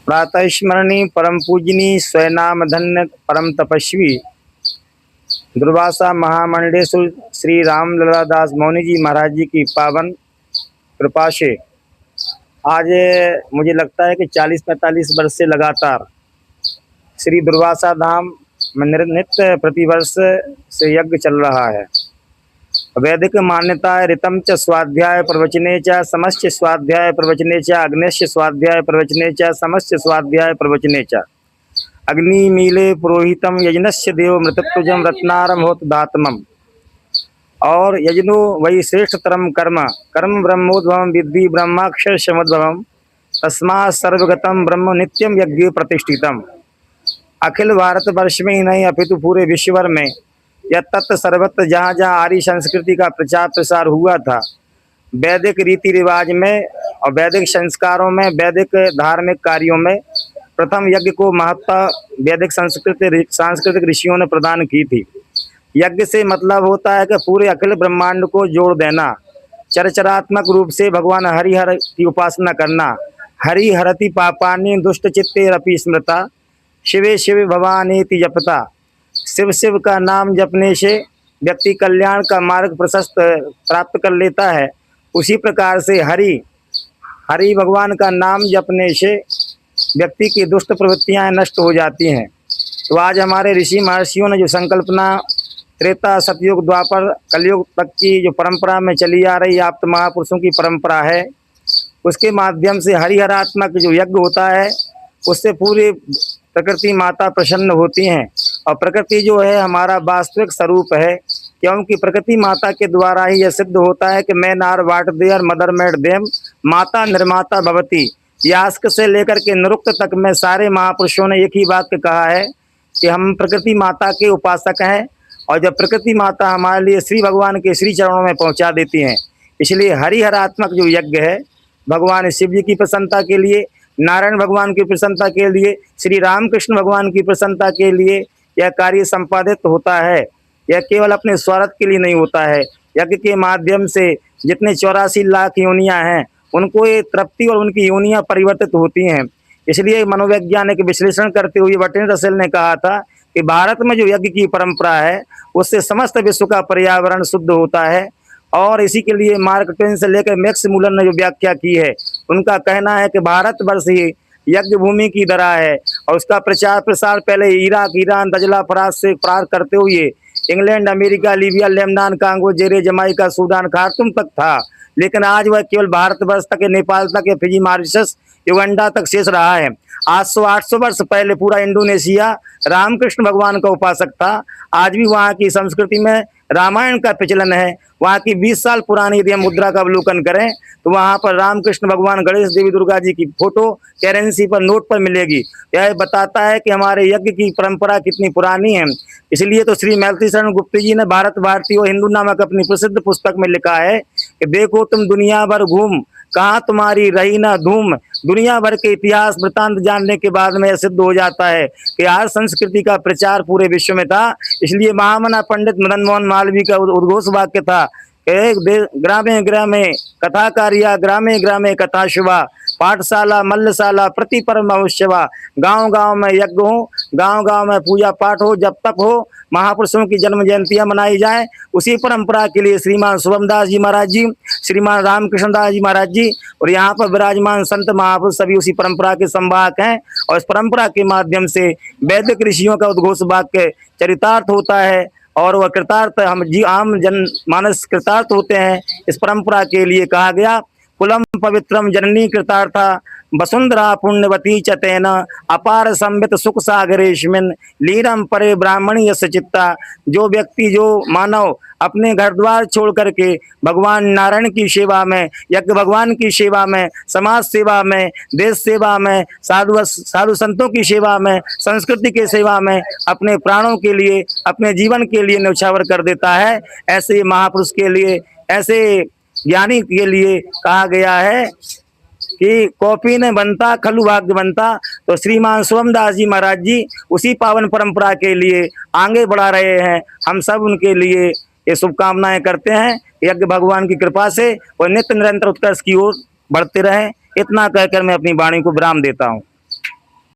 प्रातः स्मरणी परम पूजनी स्वयनाम धन्य परम तपस्वी दुर्वासा महामंडेश्वर श्री रामलला दास मौनी जी महाराज जी की पावन कृपा से आज मुझे लगता है कि 40-45 वर्ष से लगातार श्री दुर्वासा धाम में नित्य प्रतिवर्ष से यज्ञ चल रहा है। वैदिक मान्यता है ऋतम च स्वाध्याय प्रवचने च समस्त स्वाध्याय प्रवचने च अग्नेश्य स्वाध्याय प्रवचने च समस्त स्वाध्याय प्रवचने च अग्नि मीले पुरोहितम यजनस्य देव मृतत्वजम रत्नारम होत धातमम। और यजनो वही श्रेष्ठतरम कर्म कर्म ब्रह्मोद्भवम विद्धि ब्रह्माक्षर समुद्भवम तस्मा सर्वगतम ब्रह्म नित्यम यज्ञ प्रतिष्ठितम। अखिल भारत वर्ष में ही नहीं अपितु पूरे विश्वभर में यह तत्व सर्वत्र जहाँ जहाँ आर्य संस्कृति का प्रचार प्रसार हुआ था, वैदिक रीति रिवाज में और वैदिक संस्कारों में, वैदिक धार्मिक कार्यों में प्रथम यज्ञ को महत्ता वैदिक सांस्कृतिक ऋषियों ने प्रदान की थी। यज्ञ से मतलब होता है कि पूरे अखिल ब्रह्मांड को जोड़ देना, चरचरात्मक रूप से भगवान हरिहर की उपासना करना। हरिहरति पापानि दुष्ट चित्ते रपि स्मृता शिवे शिव भवानीति जपता। शिव शिव का नाम जपने से व्यक्ति कल्याण का मार्ग प्रशस्त प्राप्त कर लेता है। उसी प्रकार से हरि भगवान का नाम जपने से व्यक्ति की दुष्ट प्रवृत्तियां नष्ट हो जाती हैं। तो आज हमारे ऋषि महर्षियों ने जो संकल्पना त्रेता सतयुग द्वापर कलयुग तक की जो परंपरा में चली आ रही आप्त महापुरुषों की परंपरा है, उसके माध्यम से हरिहरात्मक जो यज्ञ होता है उससे पूरी प्रकृति माता प्रसन्न होती हैं। और प्रकृति जो है हमारा वास्तविक स्वरूप है, क्योंकि प्रकृति माता के द्वारा ही यह सिद्ध होता है कि मैं नार वाट देयर मदर मेड देम माता निर्माता भवती। यास्क से लेकर के निरुक्त तक में सारे महापुरुषों ने एक ही वाक्य कहा है कि हम प्रकृति माता के उपासक हैं, और जब प्रकृति माता हमारे लिए श्री भगवान के श्री चरणों में पहुंचा देती हैं। इसलिए हरिहरात्मक जो यज्ञ है भगवान शिव जी की प्रसन्नता के लिए, नारायण भगवान की प्रसन्नता के लिए, श्री रामकृष्ण भगवान की प्रसन्नता के लिए यह कार्य संपादित होता है। यह केवल अपने स्वार्थ के लिए नहीं होता है। यज्ञ के माध्यम से जितने 84 लाख योनियां हैं उनको ये तृप्ति और उनकी योनियां परिवर्तित होती हैं। इसलिए मनोवैज्ञानिक विश्लेषण करते हुए बर्ट्रैंड रसेल ने कहा था कि भारत में जो यज्ञ की परंपरा है उससे समस्त विश्व का पर्यावरण शुद्ध होता है। और इसी के लिए मार्क ट्वेन से लेकर मैक्स मुलर ने जो व्याख्या की है, उनका कहना है कि भारतवर्ष ही यज्ञ भूमि की तरह है। और उसका प्रचार प्रसार पहले इराक, ईरान, दजला, फराज से प्रारंभ करते हुए England, America, Libya, Lebanon, Congo, जेरे, जमाइका, सूडान, खार्तूम तक था। लेकिन आज वह केवल भारतवर्ष तक, नेपाल तक, फिजी, मॉरिशस, युगांडा तक शेष रहा है। 800 वर्ष पहले पूरा इंडोनेशिया रामकृष्ण भगवान का उपासक था। आज भी वहाँ की संस्कृति में रामायण का प्रचलन है। वहाँ की 20 साल पुरानी यदि हम मुद्रा का अवलोकन करें तो वहाँ पर रामकृष्ण भगवान, गणेश देवी, दुर्गा जी की फोटो करेंसी पर, नोट पर मिलेगी। यह बताता है कि हमारे यज्ञ की परंपरा कितनी पुरानी है। इसलिए तो श्री मैथिली शरण गुप्त जी ने भारत भारती और हिंदू नामक अपनी प्रसिद्ध पुस्तक में लिखा है कि देखो तुम दुनिया भर घूम कहाँ तुम्हारी रही ना धूम। दुनिया भर के इतिहास वृतांत जानने के बाद में सिद्ध हो जाता है कि आज संस्कृति का प्रचार पूरे विश्व में था। इसलिए महामना पंडित मदन मोहन मालवीय का उद्घोष वाक्य था, ग्रामे ग्रामे कथा कार्या ग्रामे ग्रामे कथा शुभा पाठशाला मल्लशाला प्रति परम महोत्सवा। गाँव गाँव में यज्ञ हो, गाँव गाँव में पूजा पाठ हो, जब तक हो महापुरुषों की जन्म जयंतियां मनाई जाए। उसी परंपरा के लिए श्रीमान शुभमदास जी महाराज जी, श्रीमान रामकृष्ण दास जी महाराज जी और यहाँ पर विराजमान संत महापुरुष सभी उसी परंपरा के संवाहक हैं। और इस परंपरा के माध्यम से वैदिक ऋषियों का उद्घोष वाक्य चरितार्थ होता है और वह कृतार्थ हम आम जन मानस कृतार्थ होते हैं। इस परंपरा के लिए कहा गया कुलम पवित्रम जननी कृतार्था वसुंधरा पुण्यवती चतेन अपार संबित सुख सागरेशमिन लीरम परे ब्राह्मणी यश चित्ता। जो व्यक्ति, जो मानव अपने घर द्वार छोड़ करके भगवान नारायण की सेवा में, यज्ञ भगवान की सेवा में, समाज सेवा में, देश सेवा में, साधु संतों की सेवा में, संस्कृति के सेवा में अपने प्राणों के लिए, अपने जीवन के लिए न्यौछावर कर देता है, ऐसे महापुरुष के लिए, ऐसे ज्ञानी के लिए कहा गया है कि कॉपी ने बनता खलु भाग्य बनता। तो श्रीमान शुभमदास जी महाराज जी उसी पावन परंपरा के लिए आगे बढ़ा रहे हैं। हम सब उनके लिए ये शुभकामनाएं करते हैं। यज्ञ भगवान की कृपा से और नित्य निरंतर उत्कर्ष की ओर बढ़ते रहें। इतना कहकर मैं अपनी वाणी को विराम देता हूँ।